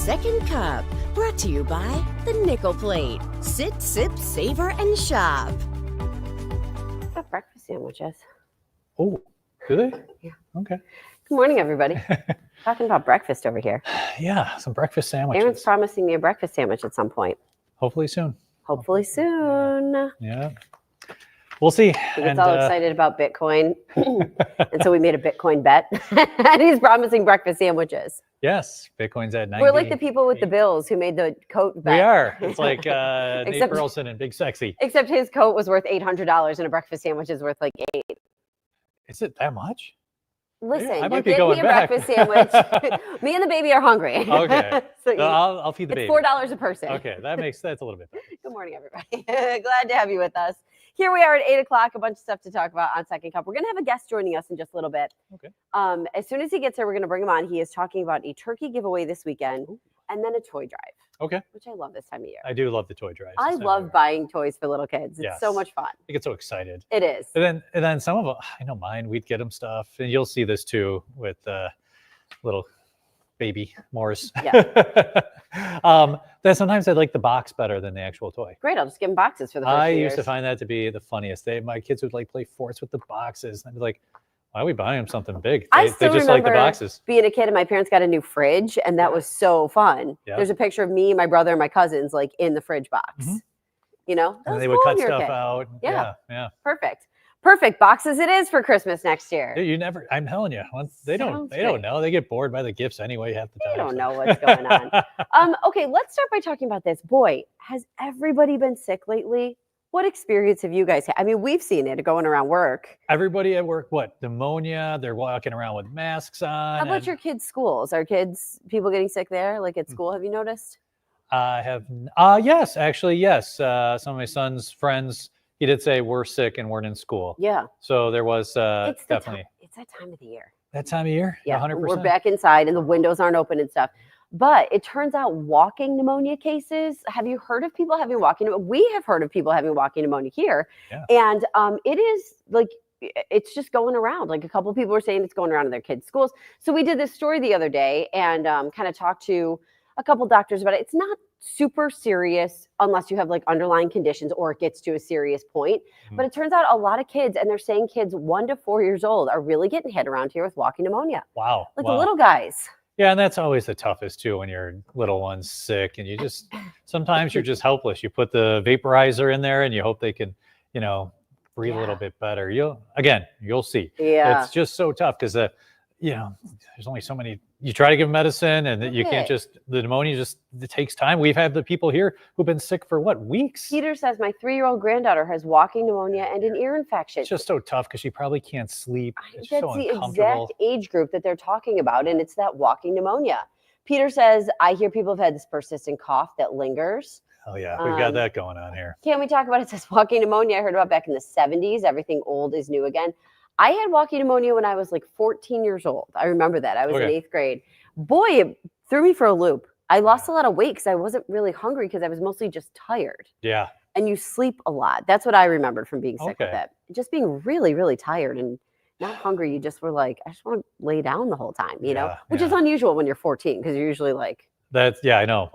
Second Cup, brought to you by the Nickel Plate. Sit, sip, savor, and shop. Got breakfast sandwiches. Oh, do they? Yeah. Okay. Good morning, everybody. Talking about breakfast over here. Yeah, some breakfast sandwiches. Aaron's promising me a breakfast sandwich at some point. Hopefully soon. Hopefully soon. Yeah. We'll see. He gets all excited about Bitcoin. And so we made a Bitcoin bet. And he's promising breakfast sandwiches. Yes, Bitcoin's at 90. We're like the people with the bills who made the coat bet. We are. It's like Nate Burleson and Big Sexy. Except his coat was worth $800 and a breakfast sandwich is worth like $8. Is it that much? Listen, I you're might be getting me going a back. breakfast sandwich. Me and the baby are hungry. Okay. So I'll feed the baby. it's $4 a person. Okay, that's a little bit better. Good morning, everybody. Glad to have you with us. Here we are at 8 o'clock, a bunch of stuff to talk about on Second Cup. We're going to have a guest joining us in just a little bit. Okay. As soon as he gets here, we're going to bring him on. He is talking about a turkey giveaway this weekend and then a toy drive. Okay. Which I love this time of year. I do love the toy drives. I love buying toys for little kids. It's so much fun. I get so excited. It is. And then some of them, I know mine, we'd get them stuff. And you'll see this too with little baby Morris. Yeah. Then sometimes I like the box better than the actual toy. Great. I'll just give them boxes for the first I few used years. to find that to be the funniest. My kids would like play forts with the boxes. And I'd be like, why are we buying them something big? I They still just like the remember boxes. being a kid and my parents got a new fridge and that was so fun. Yeah. There's a picture of me, my brother, and my cousins like in the fridge box. Mhm. You know? That And was they would cool cut when you were a stuff kid. out. Yeah. Perfect boxes it is for Christmas next year. You never, I'm telling you, they don't know. They get bored by the gifts anyway half the time. They don't know what's going on. Okay, let's start by talking about this. Boy, has everybody been sick lately? What experience have you guys had? I mean, we've seen it going around work. Everybody at work, what? Pneumonia. They're walking around with masks on. How about your kids' schools? Are people getting sick there? Like at school, have you noticed? I have. Yes, actually, yes. Some of my son's friends, he did say we're sick and weren't in school. Yeah. So there was It's definitely. It's that time of the year. That time of year? Yeah, 100%. we're back inside and the windows aren't open and stuff. But it turns out walking pneumonia cases, have you heard of people having walking? We have heard of people having walking pneumonia here. Yeah. And it is like, it's just going around. Like a couple of people were saying it's going around in their kids' schools. So we did this story the other day and kind of talked to a couple doctors about it. It's not super serious unless you have like underlying conditions or it gets to a serious point. But it turns out a lot of kids, and they're saying kids 1 to 4 years old are really getting hit around here with walking pneumonia. Wow. Like the little guys. Yeah, and that's always the toughest too when your little one's sick and you just sometimes you're just helpless. You put the vaporizer in there and you hope they can, breathe a little bit better. You'll see. Yeah. It's just so tough because there's only so many. You try to give medicine and you can't the pneumonia it takes time. We've had the people here who've been sick for weeks? Peter says my 3-year-old granddaughter has walking pneumonia and an ear infection. It's just so tough because she probably can't sleep. It's That's so the uncomfortable. exact age group that they're talking about, and it's that walking pneumonia. Peter says, I hear people have had this persistent cough that lingers. Oh yeah, we've got that going on here. Can we talk about it? It says walking pneumonia I heard about back in the 70s. Everything old is new again. I had walking pneumonia when I was like 14 years old. I remember that. I was in 8th grade. Boy, it threw me for a loop. I lost a lot of weight because I wasn't really hungry because I was mostly just tired. Yeah. And you sleep a lot. That's what I remembered from being sick with it. Just being really, really tired and not hungry. You just were like, I just want to lay down the whole time, which is unusual when you're 14 because you're usually like. I know.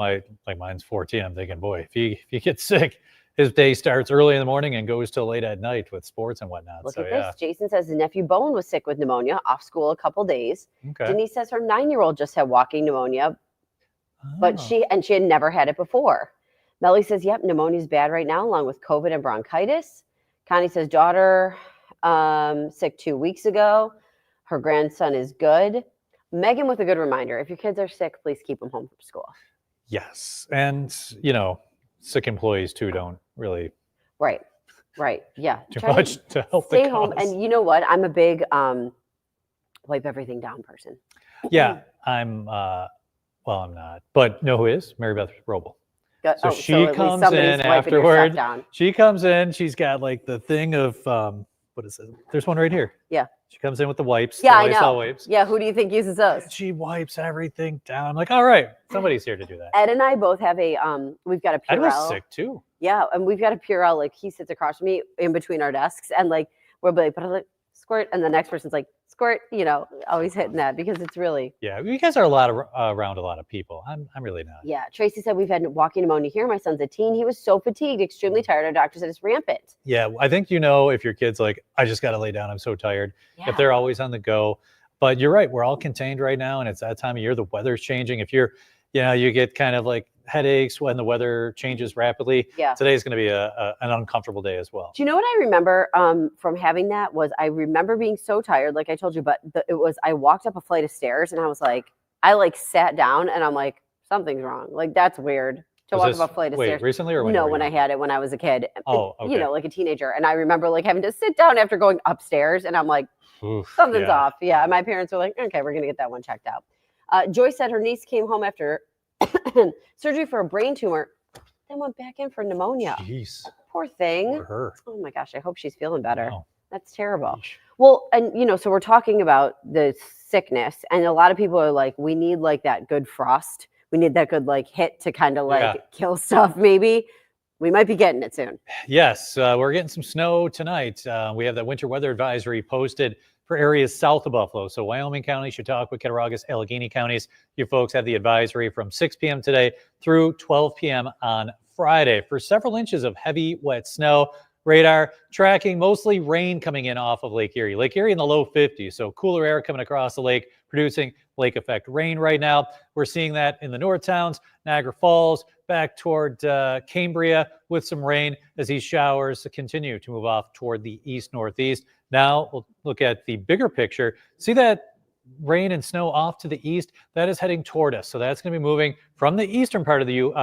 Mine's 14. I'm thinking, boy, if you get sick, his day starts early in the morning and goes till late at night with sports and whatnot. Look at this. Jason says his nephew Bowen was sick with pneumonia, off school a couple days. Okay. Denise says her 9-year-old just had walking pneumonia, but she had never had it before. Melly says, yep, pneumonia is bad right now, along with COVID and bronchitis. Connie says daughter sick 2 weeks ago. Her grandson is good. Megan with a good reminder. If your kids are sick, please keep them home from school. Yes. And, sick employees too don't really right yeah too much to help stay the home. cause. And you know what, I'm a big wipe everything down person. I'm I'm not, but know who is? Mary Beth Roble. So she comes in afterward. She comes in, she's got like the thing of what is it? There's one right here. Yeah. She comes in with the wipes. Yeah, the I know. Wipes. Yeah, who do you think uses those? She wipes everything down. I'm like, all right, somebody's here to do that. Ed and I both have we've got a Purell. Ed was sick too. Yeah, and we've got a Purell, like he sits across from me in between our desks and like we'll be like, but I like squirt, and the next person's like Squirt, you know, always hitting that because it's really. Yeah, you guys are around a lot of people. I'm really not. Yeah, Tracy said we've had walking pneumonia here. My son's a teen. He was so fatigued, extremely tired. Our doctor said it's rampant. Yeah, I think if your kid's like, I just got to lay down. I'm so tired. Yeah. If they're always on the go. But you're right. We're all contained right now, and it's that time of year. The weather's changing. If you get kind of like headaches when the weather changes rapidly. Yeah. Today's going to be an uncomfortable day as well. Do you know what I remember from having that was I remember being so tired, like I told you, but I walked up a flight of stairs and I was like, I sat down and I'm like, something's wrong. Like, that's weird to walk up a flight of stairs. Recently or when I had it when I was a kid. Oh, okay. You know, like a teenager. And I remember like having to sit down after going upstairs and I'm like, something's off. Yeah. My parents were like, okay, we're going to get that one checked out. Joy said her niece came home after surgery for a brain tumor, then went back in for pneumonia. Jeez. Poor thing. For her. Oh my gosh, I hope she's feeling better. Wow. That's terrible. Yeesh. Well, and so we're talking about the sickness, and a lot of people are like, we need like that good frost. We need that good like hit to kind of like kill stuff. Maybe we might be getting it soon. Yes, we're getting some snow tonight. We have that winter weather advisory posted for areas south of Buffalo. So Wyoming County, Chautauqua, Cattaraugus, Allegheny counties. You folks have the advisory from 6 p.m. today through 12 p.m. on Friday for several inches of heavy, wet snow. Radar tracking mostly rain coming in off of Lake Erie. Lake Erie in the low 50s, so cooler air coming across the lake, producing lake effect rain right now. We're seeing that in the north towns, Niagara Falls, back toward Cambria with some rain as these showers continue to move off toward the east-northeast. Now we'll look at the bigger picture. See that rain and snow off to the east? That is heading toward us. So that's going to be moving from the eastern part of New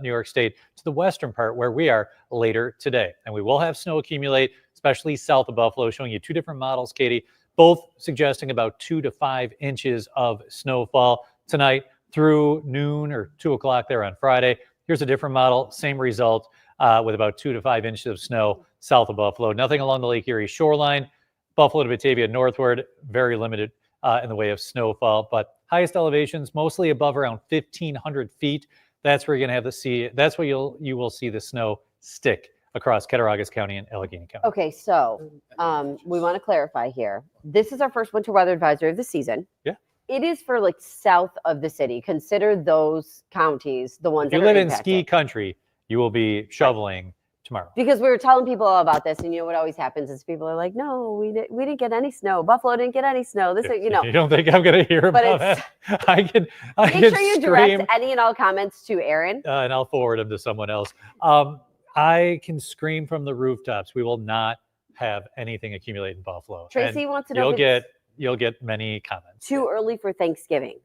York State to the western part where we are later today. And we will have snow accumulate, especially south of Buffalo, showing you two different models, Katie, both suggesting about 2 to 5 inches of snowfall tonight through noon or 2 o'clock there on Friday. Here's a different model, same result with about 2 to 5 inches of snow south of Buffalo. Nothing along the Lake Erie shoreline. Buffalo to Batavia northward, very limited in the way of snowfall, but highest elevations mostly above around 1,500 feet. That's where you're going to have that's where you will see the snow stick across Cattaraugus County and Allegheny County. Okay, so we want to clarify here. This is our first winter weather advisory of the season. Yeah. It is for like south of the city. Consider those counties the ones if you that live are in impacted. ski country, you will be shoveling tomorrow. Because we were telling people all about this, and what always happens is people are like, "No, we didn't get any snow. Buffalo didn't get any snow." You don't think I'm going to hear about that? I can make sure you direct any and all comments to Aaron, and I'll forward them to someone else. I can scream from the rooftops. We will not have anything accumulate in Buffalo. Tracy wants to know. You'll get many comments. Too early for Thanksgiving,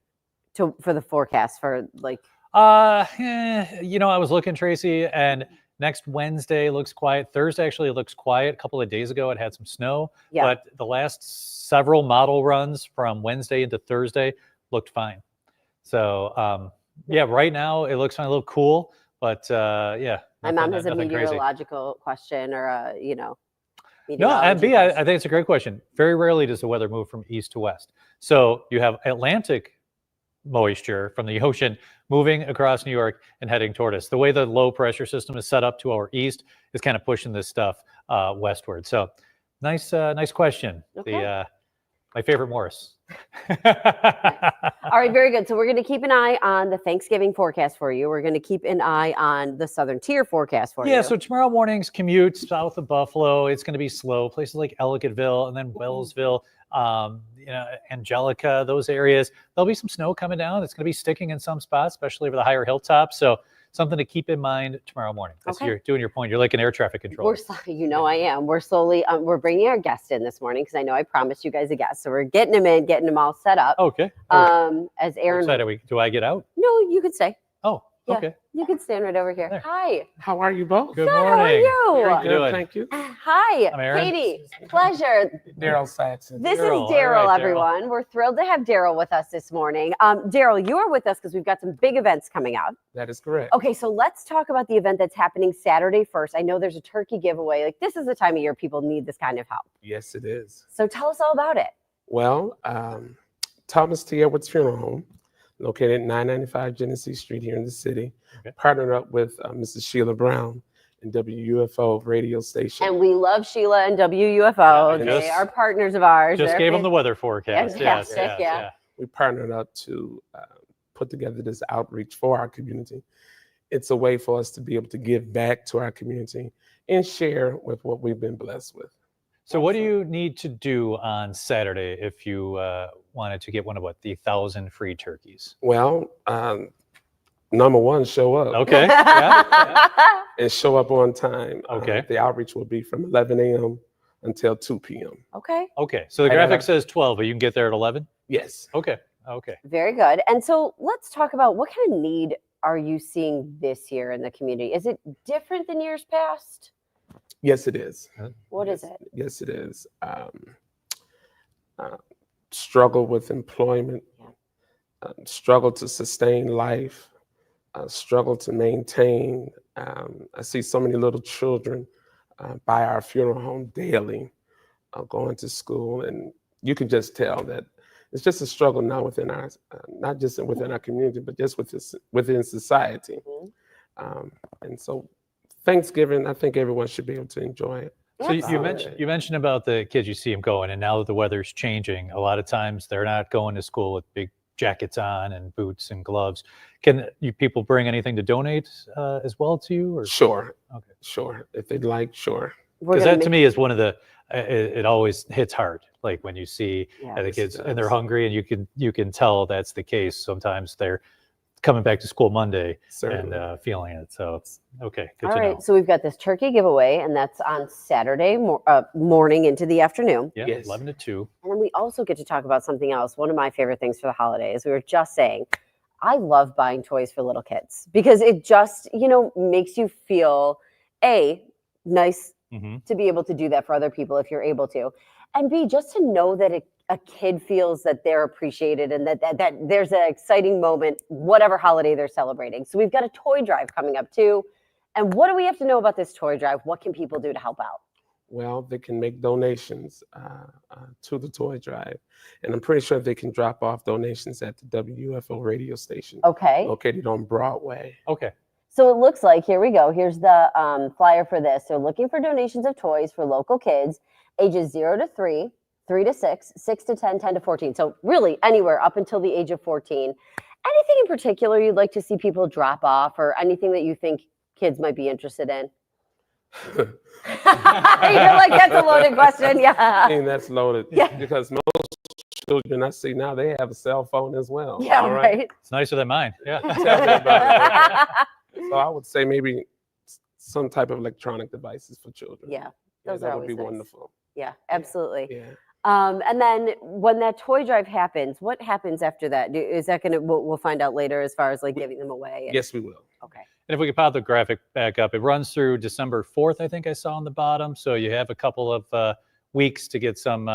for the forecast for like. I was looking, Tracy, and next Wednesday looks quiet. Thursday actually looks quiet. A couple of days ago, it had some snow, but the last several model runs from Wednesday into Thursday looked fine. So, right now it looks fine, a little cool, but yeah. My mom has a meteorological question or No, and B, I think it's a great question. Very rarely does the weather move from east to west. So you have Atlantic moisture from the ocean moving across New York and heading toward us. The way the low pressure system is set up to our east is kind of pushing this stuff westward. So nice question. Okay. My favorite Morris. All right, very good. So we're going to keep an eye on the Thanksgiving forecast for you. We're going to keep an eye on the Southern Tier forecast for you. Yeah, so tomorrow morning's commute south of Buffalo, it's going to be slow. Places like Ellicottville and then Wellsville, Angelica, those areas. There'll be some snow coming down. It's going to be sticking in some spots, especially over the higher hilltops. So something to keep in mind tomorrow morning. As you're doing your point, you're like an air traffic controller. I am. We're slowly, we're bringing our guest in this morning because I know I promised you guys a guest. So we're getting him in, getting them all set up. Okay. As Aaron. Do I get out? No, you could stay. Oh, yeah, okay. You can stand right over here. There. Hi. How are you both? Good Good, morning. how are you? Very How you good, doing? thank you. Hi, I'm Aaron. Katie. Pleasure. Daryl Saxon. This Daryl. is All Daryl, right, Daryl. everyone. We're thrilled to have Daryl with us this morning. Daryl, you are with us because we've got some big events coming out. That is correct. Okay, so let's talk about the event that's happening Saturday first. I know there's a turkey giveaway. Like, this is the time of year people need this kind of help. Yes, it is. So tell us all about it. Well, Thomas T. Edwards Funeral Home, located at 995 Genesee Street here in the city, partnered up with Mrs. Sheila Brown and WUFO radio station. And we love Sheila and WUFO. Yeah, They are partners of ours. Just They're gave them the weather forecast. Yes, Fantastic, yes, yeah. yeah. We partnered up to put together this outreach for our community. It's a way for us to be able to give back to our community and share with what we've been blessed with. So what do you need to do on Saturday if you wanted to get one of the 1,000 free turkeys? Well, number one, show up. Okay. Yeah. And show up on time. Okay. The outreach will be from 11 a.m. until 2 p.m. Okay. Okay. So the I graphic gotta- says 12, but you can get there at 11? Yes. Okay. Okay. Very good. And so let's talk about what kind of need are you seeing this year in the community? Is it different than years past? Yes, it is. What is it? Yes, it is. Struggle with employment, struggle to sustain life, struggle to maintain. I see so many little children by our funeral home daily going to school, and you can just tell that it's just a struggle now within our, not just within our community, but just within society. And so Thanksgiving, I think everyone should be able to enjoy it. So you mentioned about the kids, you see them going, and now that the weather's changing, a lot of times they're not going to school with big jackets on and boots and gloves. Can you people bring anything to donate as well to you? Or? Sure. Okay. Sure. If they'd like, sure. Because that to me is one of the, it always hits hard. Like when you see the Yes, kids it and they're does. hungry, and you can tell that's the case. Sometimes they're coming back to school Monday Certainly. and feeling it. So it's okay. Good All to right. know. So we've got this turkey giveaway, and that's on Saturday morning into the afternoon. Yeah, Yes. 11 to 2. And then we also get to talk about something else. One of my favorite things for the holidays. We were just saying, I love buying toys for little kids because it just, makes you feel nice Mm-hmm. to be able to do that for other people if you're able to, and B, just to know that a kid feels that they're appreciated and that there's an exciting moment, whatever holiday they're celebrating. So we've got a toy drive coming up too. And what do we have to know about this toy drive? What can people do to help out? Well, they can make donations to the toy drive. And I'm pretty sure they can drop off donations at the WUFO radio station Okay. located on Broadway. Okay. So it looks like, here we go. Here's the flyer for this. They're looking for donations of toys for local kids, ages 0 to 3, 3 to 6, 6 to 10, 10 to 14. So really anywhere up until the age of 14. Anything in particular you'd like to see people drop off, or anything that you think kids might be interested in? You're like, that's a loaded question. I Yeah. mean, that's loaded Yeah. because most children I see now, they have a cell phone as well. Yeah, all right. It's nicer than mine. Yeah. Tell me about it. So I would say maybe some type of electronic devices for children. Yeah, those that are would be always nice. wonderful. Yeah, absolutely. Yeah. And then when that toy drive happens, what happens after that? Is that going to, we'll find out later as far as like giving them away? Yes, we will. Okay. And if we could pop the graphic back up, it runs through December 4th, I think I saw on the bottom. So you have a couple of weeks to get some,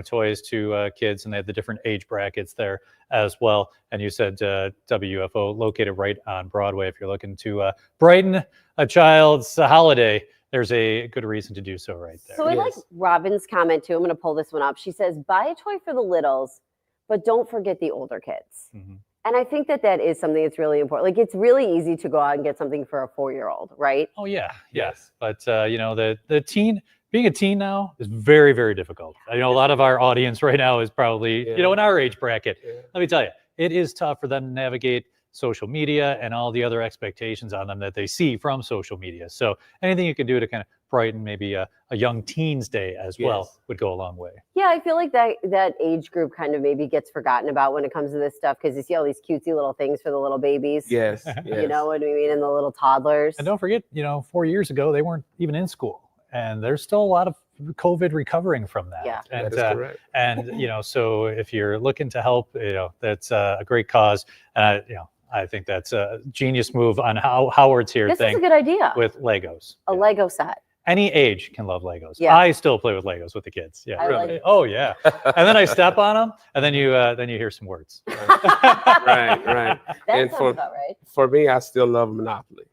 toys to kids, and they have the different age brackets there as well. And you said WFO located right on Broadway. If you're looking to brighten a child's holiday, there's a good reason to do so right there. So I like Yes. Robin's comment too. I'm going to pull this one up. She says, buy a toy for the littles, but don't forget the older kids. Mhm. And I think that is something that's really important. Like, it's really easy to go out and get something for a 4-year-old, right? Oh yeah, Yes. But the teen, being a teen now is very, very difficult. I know a lot of our audience right now is probably Yeah. in our age bracket. Yeah. Let me tell you, it is tough for them to navigate social media and all the other expectations on them that they see from social media. So anything you can do to kind of brighten maybe a young teen's day as well Yes. would go a long way. Yeah, I feel like that age group kind of maybe gets forgotten about when it comes to this stuff, because you see all these cutesy little things for the little babies. Yes. You know what I mean? And the little toddlers. And don't forget, 4 years ago, they weren't even in school. And there's still a lot of COVID recovering from that. Yeah. And, That is correct. and so if you're looking to help, that's a great cause. And I think that's a genius move on how Howard's here This is a thing good idea. with Legos. A Yeah. Lego set. Any age can love Legos. Yeah. I still play with Legos with the kids. Yeah. I like- Oh yeah. And then I step on them, and then you hear some words. Right, right. That And sounds about right. For me, I still love Monopoly.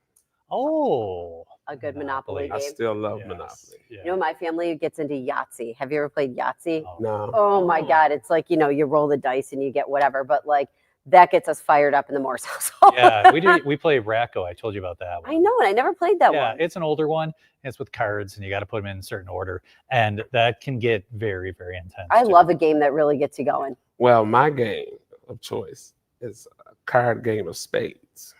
Oh. A good Monopoly I game. still love Yes, Monopoly. yeah. You know, my family gets into Yahtzee. Have you ever played Yahtzee? Oh. No. Oh my Oh. God. It's like, you roll the dice and you get whatever. But like that gets us fired up in the Morse household. Yeah, we play Racco. I told you about that one. I know, and I never played that Yeah, one. it's an older one. It's with cards, and you got to put them in a certain order, and that can get very, very intense. I too. love a game that really gets you going. Well, my game of choice is a card game of spades.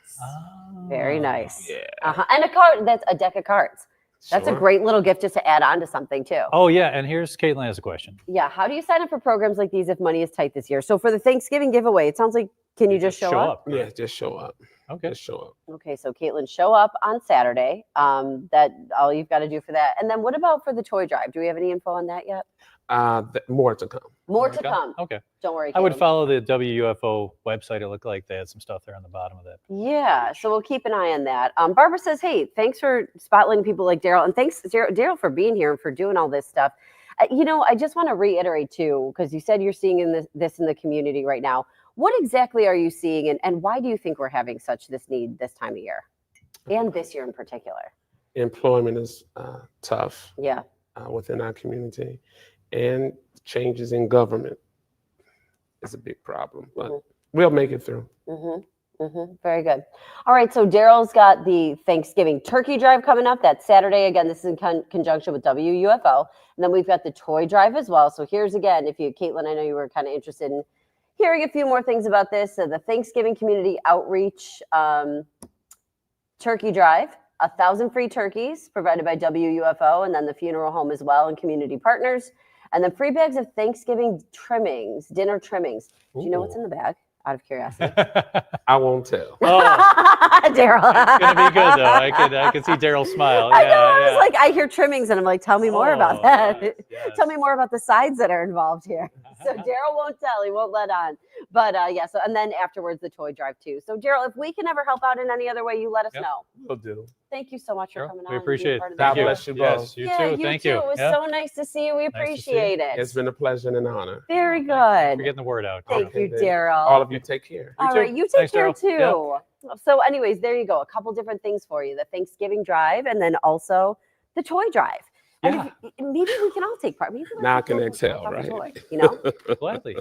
Very nice. Yeah. And that's a deck of cards. That's a Sure. great little gift just to add on to something too. Oh yeah, and here's Caitlin has a question. Yeah. How do you sign up for programs like these if money is tight this year? So for the Thanksgiving giveaway, it sounds like, can you just show up? Yeah, just show up. Okay. Just show up. Okay, so Caitlin, show up on Saturday. That all you've got to do for that. And then what about for the toy drive? Do we have any info on that yet? More to come. More to come. Okay. Don't worry. I would Caitlin. follow the WUFO website. It looked like they had some stuff there on the bottom of that. Yeah, so we'll keep an eye on that. Barbara says, "Hey, thanks for spotlighting people like Daryl, and thanks Daryl for being here and for doing all this stuff." I just want to reiterate too, because you said you're seeing this in the community right now. What exactly are you seeing, and why do you think we're having this need this time of year, and this year in particular? Employment is tough Yeah. within our community, and changes in government is a big problem, but we'll make it through. Very good. All right, so Daryl's got the Thanksgiving turkey drive coming up. That's Saturday. Again, this is in conjunction with WUFO. And then we've got the toy drive as well. So here's again, Caitlin, I know you were kind of interested in hearing a few more things about this. So the Thanksgiving Community Outreach Turkey Drive, 1,000 free turkeys provided by WUFO, and then the funeral home as well and community partners. And then free bags of Thanksgiving trimmings, dinner trimmings. Do you know what's in the bag? Out of curiosity. I won't tell. Daryl. It's gonna be good though. I could see Daryl smile. I know. I was like, I hear trimmings, and I'm like, tell me more about that. Nice, yes. Tell me more about the sides that are involved here. So Daryl won't tell. He won't let on. But yeah. So and then afterwards the toy drive too. So Daryl, if we can ever help out in any other way, you let us know. Will do. Thank you so much for Sure. coming on. We and being appreciate it. part of God the bless show. you both. Yes, you Yeah, too. Thank you. It was Yeah. so nice to see you. We Nice to see you. appreciate it. It's been a pleasure and an honor. Very For good. getting the word out. Thank you, then. Daryl. All of you take care. All too. right, you take Thanks, care Daryl. too. So, anyways, there you go. A couple different things for you: the Thanksgiving drive, and then also the toy drive. And Yeah. maybe we can all take part. Maybe let's Now I just can go exhale, off a right? toy, you know? Gladly.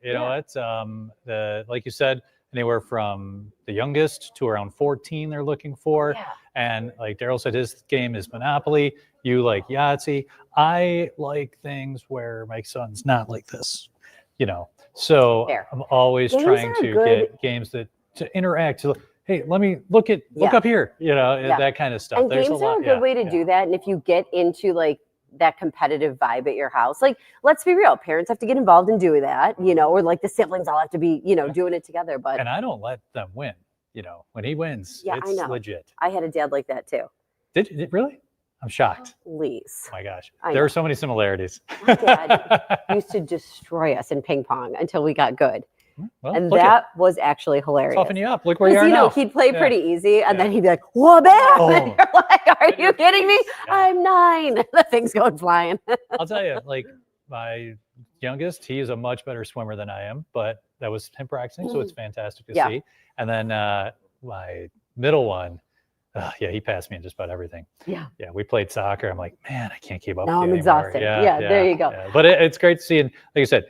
You know, yeah. it's like you said, anywhere from the youngest to around 14 they're looking for. Yeah. And like Daryl said, his game is Monopoly. You like Yahtzee. I like things where my son's not like this, you know. So Fair. I'm always Games trying are a to good- get games to interact. So, hey, let me look Yeah. up here, you know, Yeah. that kind of stuff. And There's games a lot. are a good way to do that. And if you get into like that competitive vibe at your house, like let's be real, parents have to get involved in doing that, you know, or like the siblings all have to be, you know, doing it together. But And I don't let them win. You know, when he wins, Yeah, I it's know. legit. I had a dad like that too. Did it really? I'm shocked. Please. Oh my gosh. I There know. are so many similarities. My dad used to destroy us in ping pong until we got good. Well, And look at that was actually hilarious. soften you up. Look where you Because, are you know, now. he'd play Yeah. pretty easy, and Yeah. then he'd be like, "Whoa, bam!" Oh. And you're like, "Are And you you're- kidding me? Yeah. I'm 9." The thing's going flying. I'll tell you, like my youngest, he is a much better swimmer than I am, but that was him practicing, so it's fantastic to Yeah. see. And then my middle one, yeah, he passed me in just about everything. Yeah. Yeah, we played soccer. I'm like, man, I can't keep up. Now with you I'm anymore." exhausted. Yeah, there you go. Yeah. But it's great to see, and like I said,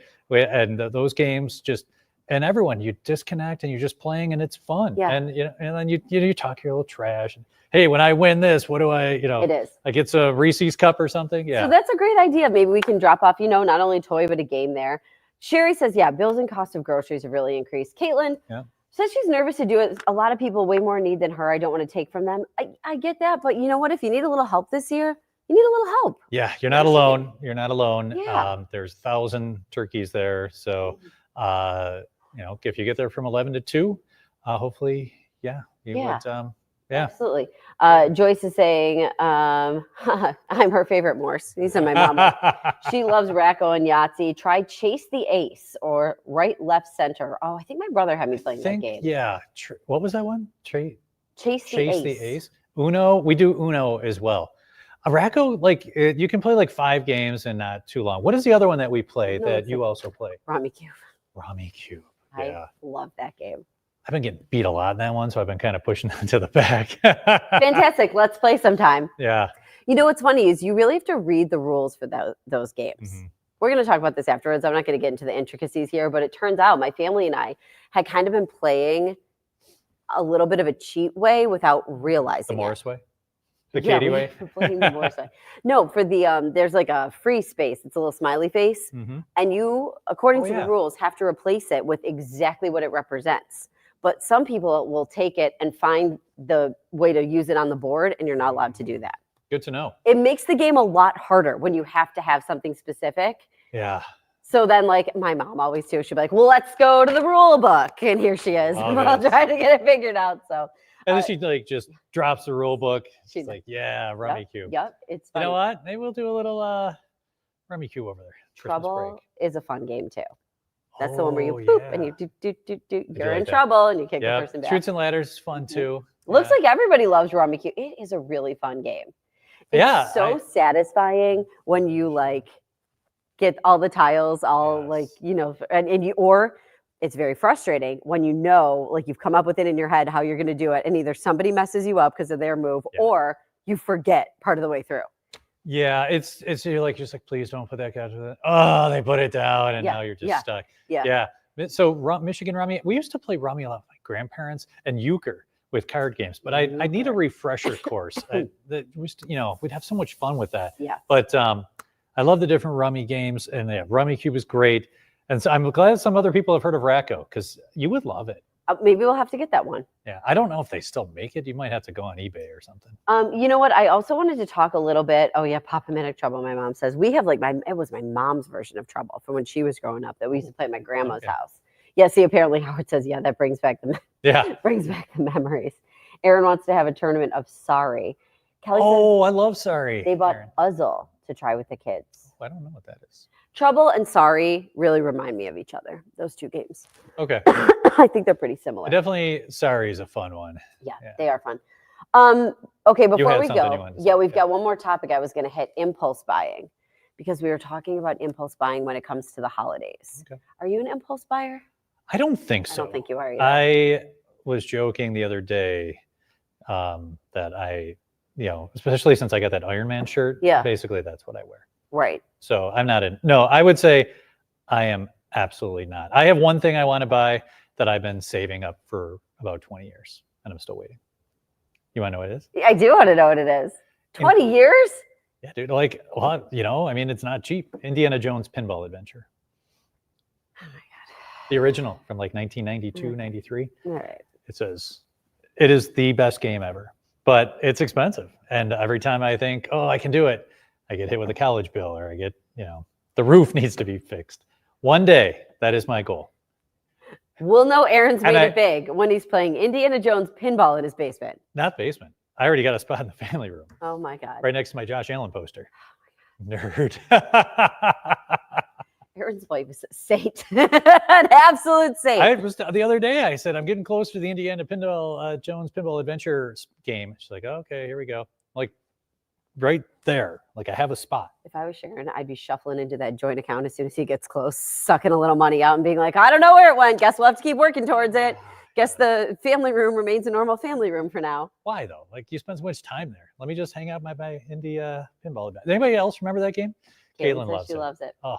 those games just. And everyone, you disconnect and you're just playing and it's fun. Yeah. And you know, and then you talk your little trash. And, hey, when I win this, what do I, you know, It is. like it's a Reese's cup or something. Yeah. So that's a great idea. Maybe we can drop off, you know, not only a toy, but a game there. Sherry says, yeah, bills and cost of groceries have really increased. Caitlin says she's nervous to do it. A lot of people way more need than her. I don't want to take from them. I get that. But you know what? If you need a little help this year, you need a little help. Yeah, you're not alone. You're not alone. Yeah. There's 1,000 turkeys there. So, you know, if you get there from 11 to 2, hopefully, you Yeah. would, Absolutely. Joyce is saying, I'm her favorite Morse. These are my mom. She loves Racco and Yahtzee. Try Chase the Ace or Right, Left, Center. Oh, I think my brother had me playing that game. Yeah. What was that one? Chase The Ace. Uno. We do Uno as well. Racco, like you can play like 5 games and not too long. What is the other one that we play No, that it's you also play? Rami Cube. Rami Cube. I Yeah. love that game. I've been getting beat a lot in that one, so I've been kind of pushing that to the back. Fantastic. Let's play sometime. Yeah. You know what's funny is you really have to read the rules for those games. Mhm. we're going to talk about this afterwards. I'm not going to get into the intricacies here, but it turns out my family and I had kind of been playing a little bit of a cheat way without realizing The it. Morris way? The Yeah, Katie we way? were playing the Morse way. No, for the there's like a free space. It's a little smiley face, and you, according Oh, to yeah. the rules, have to replace it with exactly what it represents. But some people will take it and find the way to use it on the board, and you're not allowed to do that. Good to know. It makes the game a lot harder when you have to have something specific. Yeah. So then, like, my mom always too, she'd be like, well, let's go to the rule book. And here she is. Love I'll it. try to get it figured out. So And then she like just drops the rule book. She's She- like, yeah, Rummy yep, Cube. Yep. It's You fun. know what? Maybe we'll do a little Rummy Cube over there. Christmas Trouble break. is a fun game too. That's the one where you Oh, poop and yeah. you do. You're like in that. trouble and you kick the Yeah, person back. Shoots and Ladders is fun too. Looks Yeah. like everybody loves Rummy Cube. It is a really fun game. It's Yeah, so satisfying when you like get all the tiles all like, Yes. you know, and you, or it's very frustrating when you know, like you've come up with it in your head how you're going to do it, and either somebody messes you up because of their move, Yeah. or you forget part of the way through. Yeah, it's you're just like, please don't put that guy to the. Oh, they put it down, and Yeah, now you're just yeah, stuck. yeah. Yeah. So Michigan Rummy, we used to play Rummy a lot with my grandparents and euchre with card games, but I need a Euchre. refresher course. We'd have so much fun with that. Yeah. But I love the different Rummy games, and yeah, Rummy Cube is great. And so I'm glad some other people have heard of Racco, because you would love it. Maybe we'll have to get that one. Yeah, I don't know if they still make it. You might have to go on eBay or something. You know what? I also wanted to talk a little bit. Oh yeah, Pop-O-Matic Trouble. My mom says we have like it was my mom's version of Trouble from when she was growing up that we used to play at my grandma's Okay. house. Yeah. See, apparently Howard says yeah, that brings back the Yeah. brings back the memories. Aaron wants to have a tournament of Sorry. Kelly Oh, I love Sorry. says they bought Aaron. Puzzle to try with the kids. I don't know what that is. Trouble and Sorry really remind me of each other. Those two games. Okay. I think they're pretty similar. Definitely Sorry is a fun one. Yeah, Yeah. they are fun. Okay, before had we something you go, wanted to yeah, say, we've yeah. got one more topic I was going to hit, impulse buying, because we were talking about impulse buying when it comes to the holidays. Okay. Are you an impulse buyer? I don't think so. I don't think you are either. I was joking the other day that I, especially since I got that Iron Man shirt, Yeah. basically that's what I wear. Right. So I'm not no, I would say I am absolutely not. I have one thing I want to buy that I've been saving up for about 20 years, and I'm still waiting. You want to know what it is? I do want to know what it is. 20 years? Yeah, dude. Like, well, it's not cheap. Indiana Jones Pinball Adventure. Oh my God. The original from like 1992, 93. All right. It says it is the best game ever, but it's expensive. And every time I think, oh, I can do it, I get hit with a college bill, or I get, the roof needs to be fixed. One day, that is my goal. We'll know Aaron's And made I- it big when he's playing Indiana Jones pinball in his basement. Not basement. I already got a spot in the family room, Oh my God. right next to my Josh Allen poster. Nerd. Aaron's wife is a saint. An absolute saint. I was the other day. I said I'm getting close to the Indiana Jones Pinball Adventure game. She's like, oh, okay, here we go. Like right there. Like I have a spot. If I was Sharon, I'd be shuffling into that joint account as soon as he gets close, sucking a little money out and being like, I don't know where it went. Guess we'll have to keep working towards it. Guess the family room remains a normal family room for now. Why though? Like you spend so much time there. Let me just hang out my India pinball event. Anybody else remember that game? Caitlin says loves she it. loves it. Oh, All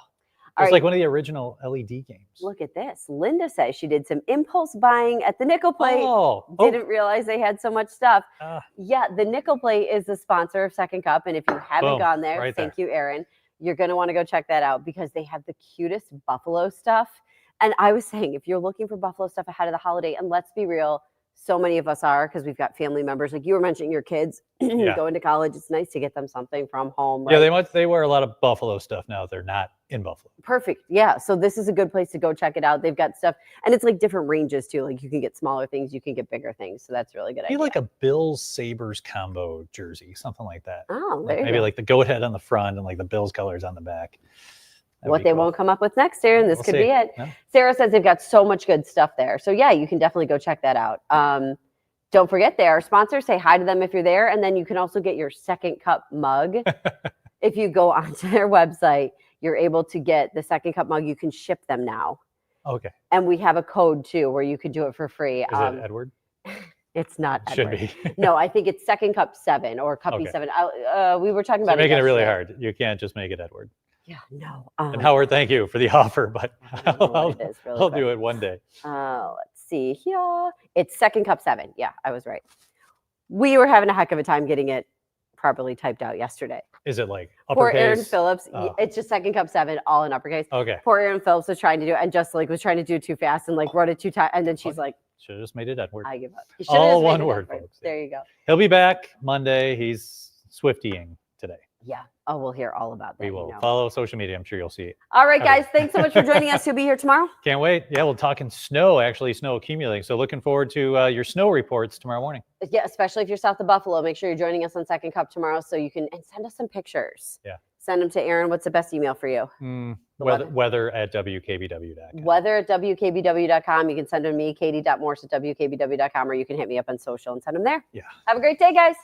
it's right, like one of the original LED games. look at this. Linda says she did some impulse buying at the Nickel Plate. Oh, Didn't realize they had so much stuff. Ah. Yeah, the Nickel Plate is the sponsor of Second Cup. And if you haven't Boom, gone there, right thank there. you, Aaron. You're going to want to go check that out because they have the cutest buffalo stuff. And I was saying, if you're looking for buffalo stuff ahead of the holiday, and let's be real, so many of us are because we've got family members. Like you were mentioning your kids Yeah. going to college. It's nice to get them something from home. Right? Yeah, they wear a lot of Buffalo stuff now. They're not in Buffalo. Perfect. Yeah. So this is a good place to go check it out. They've got stuff, and it's like different ranges too. Like you can get smaller things, you can get bigger things. So that's really good. Be idea. like a Bills Sabres combo jersey, something like that. Oh, Like there you maybe go. like the goat head on the front and like the Bills colors on the back. That'd What be they cool. won't come up with next, Aaron. This We'll could see. be it. Yeah. Sarah says they've got so much good stuff there. So yeah, you can definitely go check that out. Don't forget they are sponsors. Say hi to them if you're there. And then you can also get your Second Cup mug. If you go onto their website, you're able to get the Second Cup mug. You can ship them now. Okay. And we have a code too where you can do it for free. Is it Edward? It's not Should Edward. be. No, I think it's Second Cup 7 or Cuppy Okay. 7. We were talking So about making it really yesterday. hard. You can't just make it Edward. Yeah, no. And Howard, thank you for the offer, but I don't know what it is really I'll quick. do it one day. Let's see here. It's Second Cup 7. Yeah, I was right. We were having a heck of a time getting it properly typed out yesterday. Is it like Poor uppercase? Aaron Phillips. Oh. It's just Second Cup 7, all in uppercase. Okay. Poor Aaron Phillips was trying to do it, and just like was trying to do it too fast and like wrote it too tight. And then she's like, Should have just made it Edward. I give up. You should've All just made one it word, Edward. folks. There you go. He'll be back Monday. He's Swiftying today. Yeah. Oh, we'll hear all about that. We will you know. follow social media. I'm sure you'll see it. All right, Okay. guys. Thanks so much for joining us. You'll be here tomorrow. Can't wait. Yeah, we'll talk in snow, actually, snow accumulating. So looking forward to your snow reports tomorrow morning. Yeah, especially if you're south of Buffalo. Make sure you're joining us on Second Cup tomorrow so you can and send us some pictures. Yeah. Send them to Aaron. What's the best email for you? Weather@wkbw.com. Weather@wkbw.com. You can send them to me, katie.morse@wkbw.com, or you can hit me up on social and send them there. Yeah. Have a great day, guys.